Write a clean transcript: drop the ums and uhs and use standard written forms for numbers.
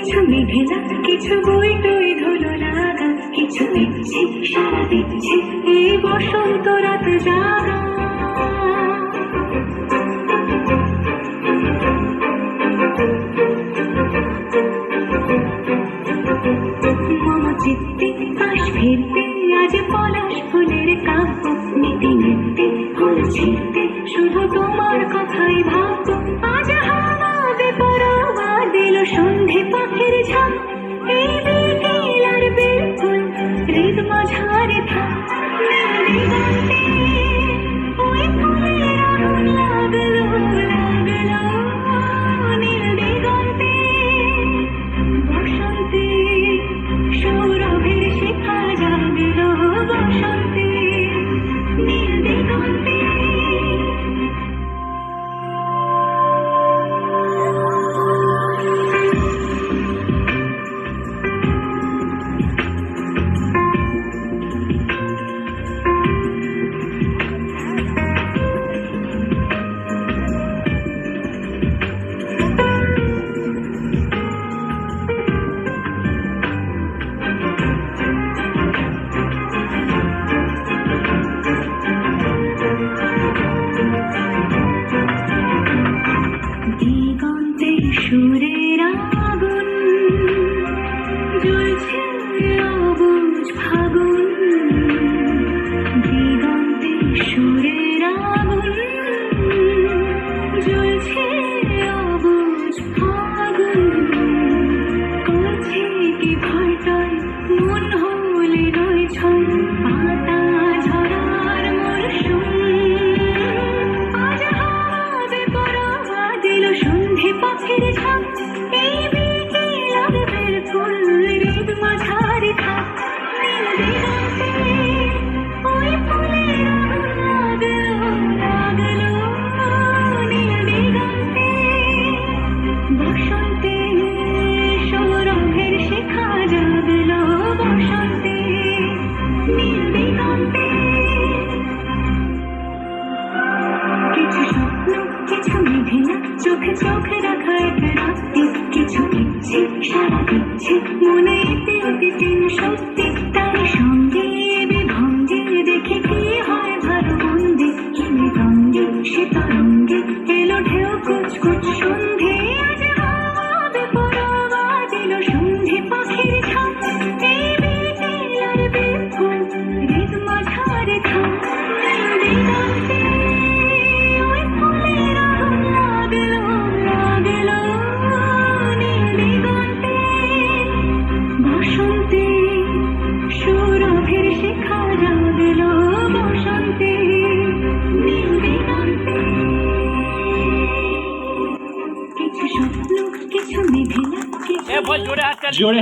কিছু মেঘলা, কিছু বই টই ধুলো লাগা, কিছু দিচ্ছে সারা দিচ্ছে এই বসন্ত রাত জাগা। মম চিত্তে পাশ ফিরতে আজ পলাশ ফুলের কাব্য, নীতি নিত্যে ফুল ছিঁড়তে শুধু তোমার কথাই ভাববো। আজ হাওয়া বেপরোয়া দিল সন্ধে পাখির ঝাঁক, এই বিকেল আর বেলফুল হৃদ মাঝারে থাক। দিগন্তে ওই ফুলের আগুন লাগলো লাগলো, নীল দিগন্তে বসন্তে সৌরভের শিখা জাগলো। বসন্তে নীল দিগন্তে দিগন্তে সুরের আগুন জ্বলছে অবুঝ ফাগুন। দিগন্তে সুরের আগুন জ্বলছে অবুঝ ফাগুন। করছে কি ভয়টায় মন হলে নয় ছল, পাতা ঝরার মরশুম। আজ হাওয়া বেপরোয়া দিল সন্ধে পাখির ঝাঁক, এই বিকেল আর বেলফুল হৃদ মাঝারে থাক। নীল দিগন্তে ওই ফুলের আগুন লাগলো লাগলো, নীল দিগন্তে বসন্তে সৌরভের শিখা জাগলো। বসন্তে নীল দিগন্তে কিছু স্বপ্ন, কিছু মেঘলা, চোখে চোখে রাখা এক রাত্রি, কিছু দিচ্ছে সারা দিচ্ছে মনে এতে অতি চিন সত্যি। তাই সঙ্গে বিভঙ্গে দেখে কি হয় ভালো মন্দে, হিমে গঙ্গে সে তরঙ্গে এলো ঢেউ কুচকুচ সন্ধে। আজ হাওয়া বেপরোয়া দিল সন্ধে পাখির ঝাঁক, এই বিকেল আর বেলফুল হৃদ মাঝারে থাক। নীল দিগন্তে ওই ফুলের আগুন লাগলো লাগলো, নীল দিগন্তে বসন্তে সৌরভের শিখা জাগলো। বসন্তে নীল দিগন্তে কিছু স্বপ্ন, কিছু মেঘলা, কিছু জোরে